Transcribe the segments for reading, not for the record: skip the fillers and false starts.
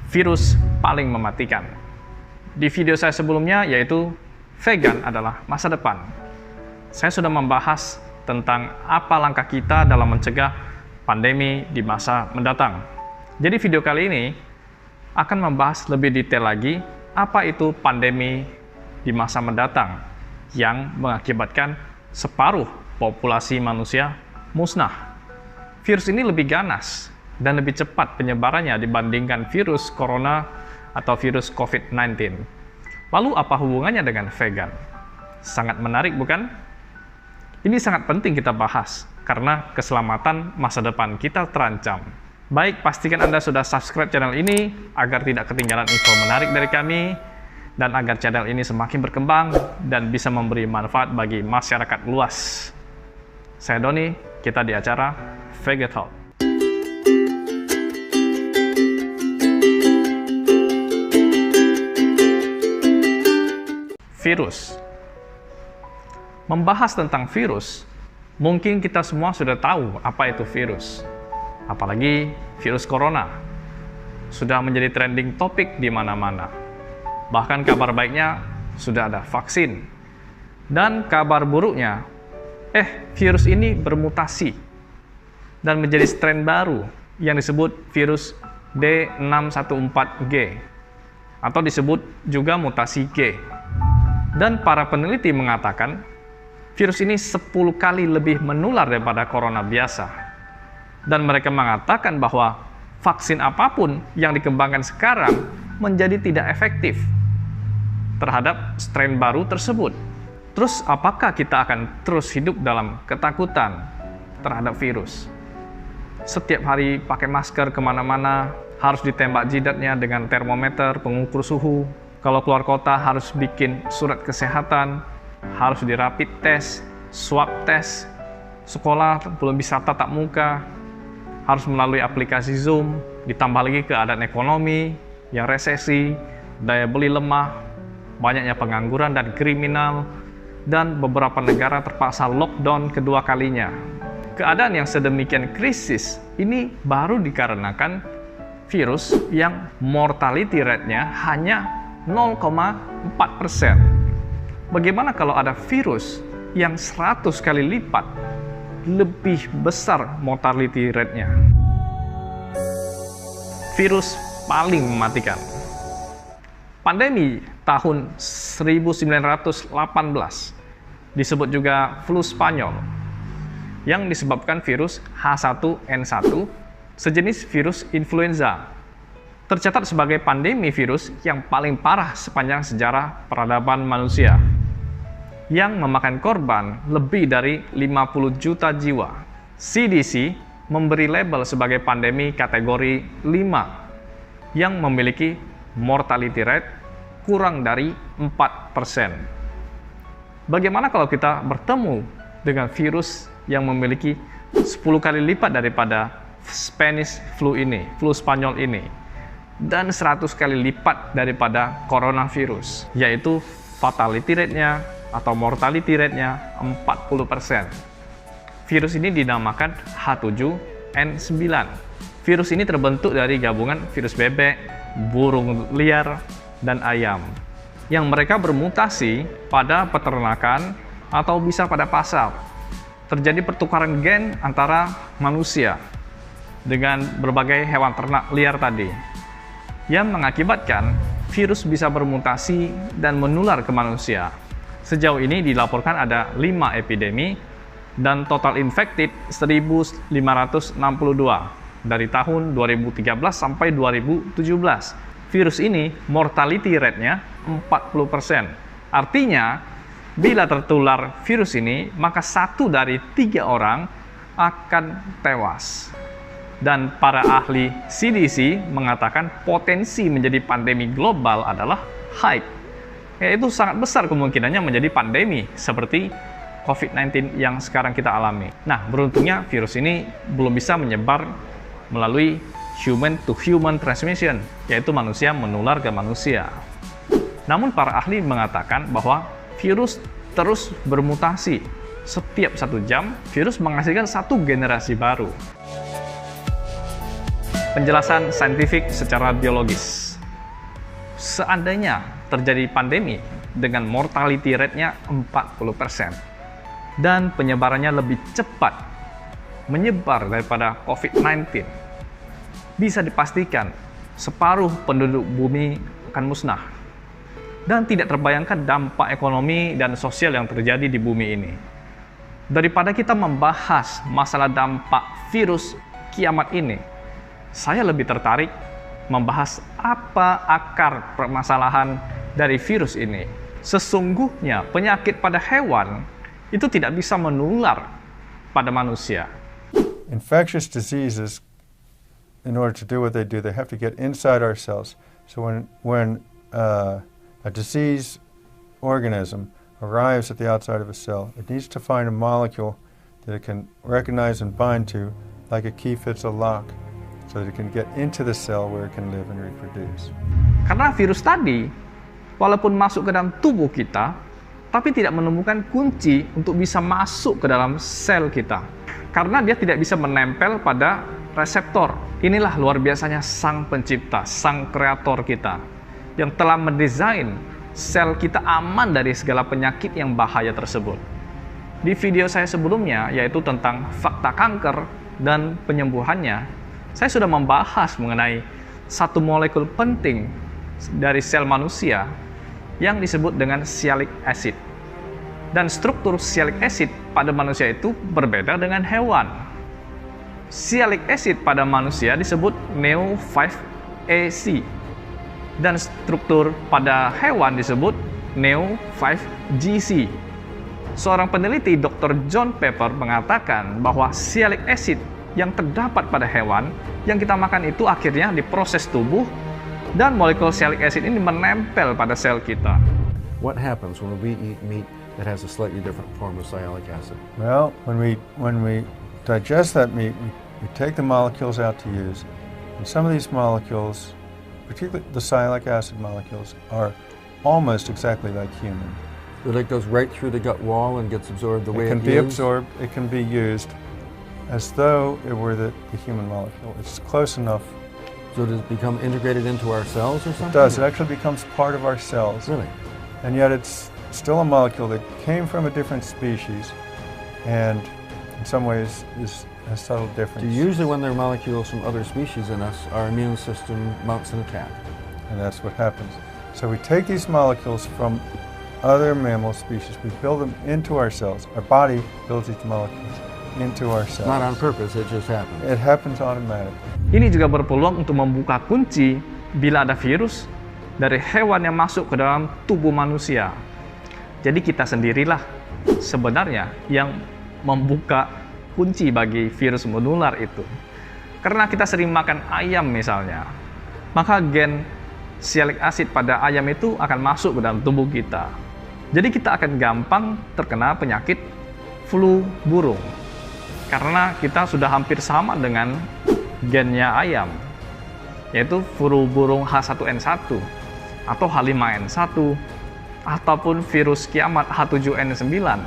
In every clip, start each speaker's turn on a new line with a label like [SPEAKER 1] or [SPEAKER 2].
[SPEAKER 1] virus paling mematikan. Di video saya sebelumnya, yaitu vegan adalah masa depan, saya sudah membahas tentang apa langkah kita dalam mencegah pandemi di masa mendatang. Jadi video kali ini akan membahas lebih detail lagi apa itu pandemi di masa mendatang yang mengakibatkan separuh populasi manusia musnah. Virus ini lebih ganas dan lebih cepat penyebarannya dibandingkan virus corona atau virus COVID-19. Lalu apa hubungannya dengan vegan? Sangat menarik, bukan? Ini sangat penting kita bahas, karena keselamatan masa depan kita terancam. Baik, pastikan Anda sudah subscribe channel ini, agar tidak ketinggalan info menarik dari kami, dan agar channel ini semakin berkembang, dan bisa memberi manfaat bagi masyarakat luas. Saya Doni, kita di acara Vega Talk. Virus. Membahas tentang virus, mungkin kita semua sudah tahu apa itu virus. Apalagi virus corona sudah menjadi trending topik di mana-mana. Bahkan kabar baiknya sudah ada vaksin. Dan kabar buruknya, virus ini bermutasi dan menjadi strain baru yang disebut virus D614G atau disebut juga mutasi G. Dan para peneliti mengatakan virus ini 10 kali lebih menular daripada corona biasa. Dan mereka mengatakan bahwa vaksin apapun yang dikembangkan sekarang menjadi tidak efektif terhadap strain baru tersebut. Terus apakah kita akan terus hidup dalam ketakutan terhadap virus? Setiap hari pakai masker kemana-mana, harus ditembak jidatnya dengan termometer pengukur suhu. Kalau keluar kota harus bikin surat kesehatan, harus di rapid test, swab test. Sekolah belum bisa tatap muka, harus melalui aplikasi Zoom. Ditambah lagi keadaan ekonomi yang resesi, daya beli lemah, banyaknya pengangguran dan kriminal, dan beberapa negara terpaksa lockdown kedua kalinya. Keadaan yang sedemikian krisis ini baru dikarenakan virus yang mortality rate-nya hanya 0,4%. Bagaimana kalau ada virus yang 100 kali lipat lebih besar mortality rate-nya? Virus paling mematikan. Pandemi tahun 1918 disebut juga flu Spanyol yang disebabkan virus H1N1, sejenis virus influenza. Tercatat sebagai pandemi virus yang paling parah sepanjang sejarah peradaban manusia, yang memakan korban lebih dari 50 juta jiwa. CDC memberi label sebagai pandemi kategori 5 yang memiliki mortality rate kurang dari 4%. Bagaimana kalau kita bertemu dengan virus yang memiliki 10 kali lipat daripada Spanish flu ini, flu Spanyol ini, dan 100 kali lipat daripada coronavirus, yaitu fatality rate-nya atau mortality rate-nya 40%. Virus ini dinamakan H7N9. Virus ini terbentuk dari gabungan virus bebek, burung liar, dan ayam, yang mereka bermutasi pada peternakan atau bisa pada pasar. Terjadi pertukaran gen antara manusia dengan berbagai hewan ternak liar tadi, yang mengakibatkan virus bisa bermutasi dan menular ke manusia. Sejauh ini dilaporkan ada 5 epidemi dan total infected 1.562 dari tahun 2013 sampai 2017. Virus ini mortality rate-nya 40%. Artinya, bila tertular virus ini, maka 1 dari 3 orang akan tewas. Dan para ahli CDC mengatakan potensi menjadi pandemi global adalah high, yaitu sangat besar kemungkinannya menjadi pandemi seperti COVID-19 yang sekarang kita alami. Nah, beruntungnya virus ini belum bisa menyebar melalui human to human transmission, yaitu manusia menular ke manusia. Namun para ahli mengatakan bahwa virus terus bermutasi. Setiap 1 jam, virus menghasilkan 1 generasi baru. Penjelasan saintifik secara biologis. Seandainya terjadi pandemi dengan mortality rate-nya 40% dan penyebarannya lebih cepat menyebar daripada COVID-19, bisa dipastikan separuh penduduk bumi akan musnah. Dan tidak terbayangkan dampak ekonomi dan sosial yang terjadi di bumi ini. Daripada kita membahas masalah dampak virus kiamat ini, saya lebih tertarik membahas apa akar permasalahan dari virus ini. Sesungguhnya penyakit pada hewan itu tidak bisa menular pada manusia.
[SPEAKER 2] Infectious diseases, in order to do what they do, they have to get inside our cells. So when a disease organism arrives at the outside of a cell, it needs to find a molecule that it can recognize and bind to, like a key fits a lock, so that it can get into the cell where it can live and reproduce.
[SPEAKER 1] Karena virus tadi, walaupun masuk ke dalam tubuh kita, tapi tidak menemukan kunci untuk bisa masuk ke dalam sel kita. Karena dia tidak bisa menempel pada reseptor. Inilah luar biasanya sang pencipta, sang kreator kita, yang telah mendesain sel kita aman dari segala penyakit yang bahaya tersebut. Di video saya sebelumnya, yaitu tentang fakta kanker dan penyembuhannya, saya sudah membahas mengenai satu molekul penting dari sel manusia yang disebut dengan sialic acid. Dan struktur sialic acid pada manusia itu berbeda dengan hewan. Sialic acid pada manusia disebut Neo5AC. Dan struktur pada hewan disebut Neo5GC. Seorang peneliti Dr. John Pepper mengatakan bahwa sialic acid yang terdapat pada hewan yang kita makan itu akhirnya diproses tubuh dan molekul sialic acid ini menempel pada sel kita.
[SPEAKER 3] What happens when we eat meat that has a slightly different form of sialic acid?
[SPEAKER 2] Well, when we digest that meat, we take the molecules out to use, and some of these molecules, particularly the sialic acid molecules, are almost exactly like human.
[SPEAKER 3] So it goes right through the gut wall and gets absorbed the way
[SPEAKER 2] it can
[SPEAKER 3] it
[SPEAKER 2] be
[SPEAKER 3] is?
[SPEAKER 2] absorbed, it can be used as though it were the human molecule. It's close enough.
[SPEAKER 3] So does it become integrated into our cells or something?
[SPEAKER 2] It does. It actually becomes part of our cells.
[SPEAKER 3] Really?
[SPEAKER 2] And yet it's still a molecule that came from a different species and in some ways is a subtle difference.
[SPEAKER 3] So usually when there are molecules from other species in us, our immune system mounts an attack.
[SPEAKER 2] And that's what happens. So we take these molecules from other mammal species, we build them into our cells. Our body builds these molecules into our cells.
[SPEAKER 3] Not on purpose, it just happens.
[SPEAKER 2] It happens automatically.
[SPEAKER 1] Ini juga berpeluang untuk membuka kunci bila ada virus dari hewan yang masuk ke dalam tubuh manusia. Jadi kita sendirilah sebenarnya yang membuka kunci bagi virus menular itu. Karena kita sering makan ayam misalnya, maka gen sialic acid pada ayam itu akan masuk ke dalam tubuh kita. Jadi kita akan gampang terkena penyakit flu burung. Karena kita sudah hampir sama dengan gennya ayam, yaitu flu burung H1N1 atau H5N1 ataupun virus kiamat H7N9.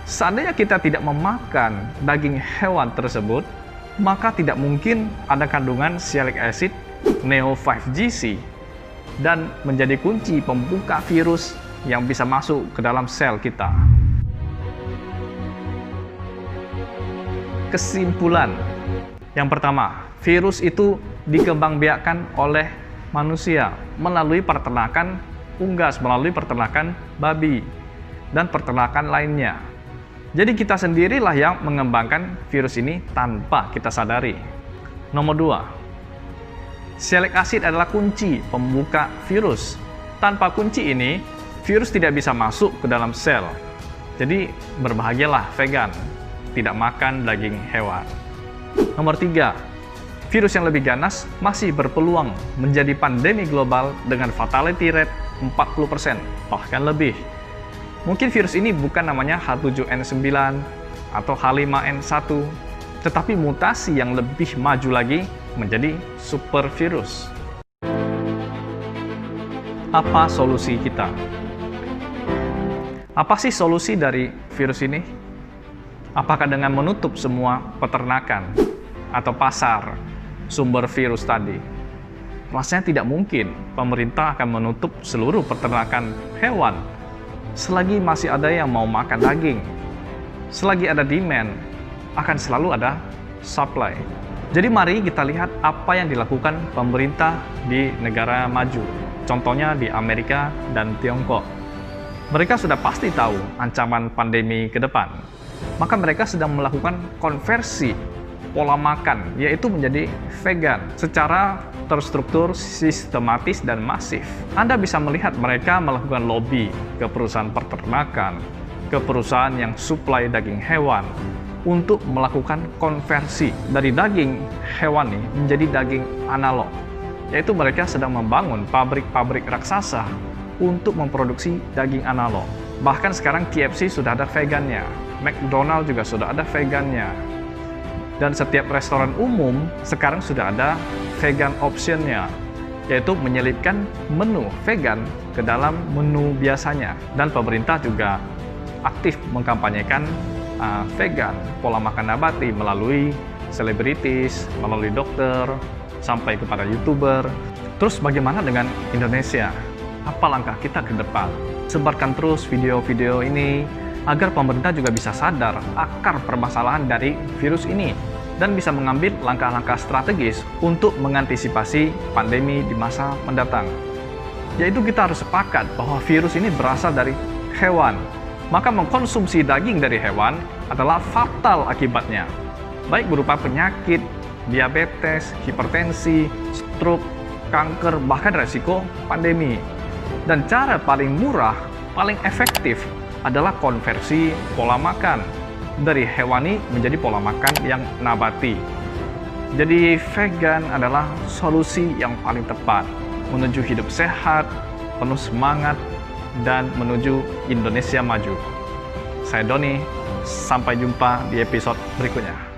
[SPEAKER 1] Seandainya kita tidak memakan daging hewan tersebut, maka tidak mungkin ada kandungan sialic acid Neo5GC dan menjadi kunci pembuka virus yang bisa masuk ke dalam sel kita. Kesimpulan yang pertama, virus itu dikembangbiakkan oleh manusia melalui peternakan unggas, melalui peternakan babi dan peternakan lainnya. Jadi kita sendirilah yang mengembangkan virus ini tanpa kita sadari. Nomor 2, sialic acid adalah kunci pembuka virus. Tanpa kunci ini, virus tidak bisa masuk ke dalam sel. Jadi berbahagialah vegan, tidak makan daging hewan. Nomor 3, virus yang lebih ganas masih berpeluang menjadi pandemi global dengan fatality rate 40%, bahkan lebih. Mungkin virus ini bukan namanya H7N9 atau H5N1, tetapi mutasi yang lebih maju lagi menjadi super virus. Apa solusi kita? Apa sih solusi dari virus ini? Apakah dengan menutup semua peternakan atau pasar sumber virus tadi. Rasanya tidak mungkin pemerintah akan menutup seluruh peternakan hewan selagi masih ada yang mau makan daging. Selagi ada demand, akan selalu ada supply. Jadi mari kita lihat apa yang dilakukan pemerintah di negara maju. Contohnya di Amerika dan Tiongkok. Mereka sudah pasti tahu ancaman pandemi ke depan. Maka mereka sedang melakukan konversi pola makan, yaitu menjadi vegan secara terstruktur, sistematis, dan masif. Anda bisa melihat mereka melakukan lobby ke perusahaan peternakan, ke perusahaan yang suplai daging hewan, untuk melakukan konversi dari daging hewani menjadi daging analog. Yaitu mereka sedang membangun pabrik-pabrik raksasa untuk memproduksi daging analog. Bahkan sekarang KFC sudah ada vegannya, McDonald juga sudah ada vegannya. Dan setiap restoran umum sekarang sudah ada vegan optionnya, yaitu menyelipkan menu vegan ke dalam menu biasanya. Dan pemerintah juga aktif mengkampanyekan vegan, pola makan nabati melalui selebritis, melalui dokter, sampai kepada YouTuber. Terus bagaimana dengan Indonesia? Apa langkah kita ke depan? Sebarkan terus video-video ini agar pemerintah juga bisa sadar akar permasalahan dari virus ini dan bisa mengambil langkah-langkah strategis untuk mengantisipasi pandemi di masa mendatang. Yaitu kita harus sepakat bahwa virus ini berasal dari hewan. Maka mengkonsumsi daging dari hewan adalah fatal akibatnya, baik berupa penyakit, diabetes, hipertensi, stroke, kanker, bahkan resiko pandemi. Dan cara paling murah, paling efektif adalah konversi pola makan dari hewani menjadi pola makan yang nabati. Jadi vegan adalah solusi yang paling tepat menuju hidup sehat, penuh semangat, dan menuju Indonesia maju. Saya Doni, sampai jumpa di episode berikutnya.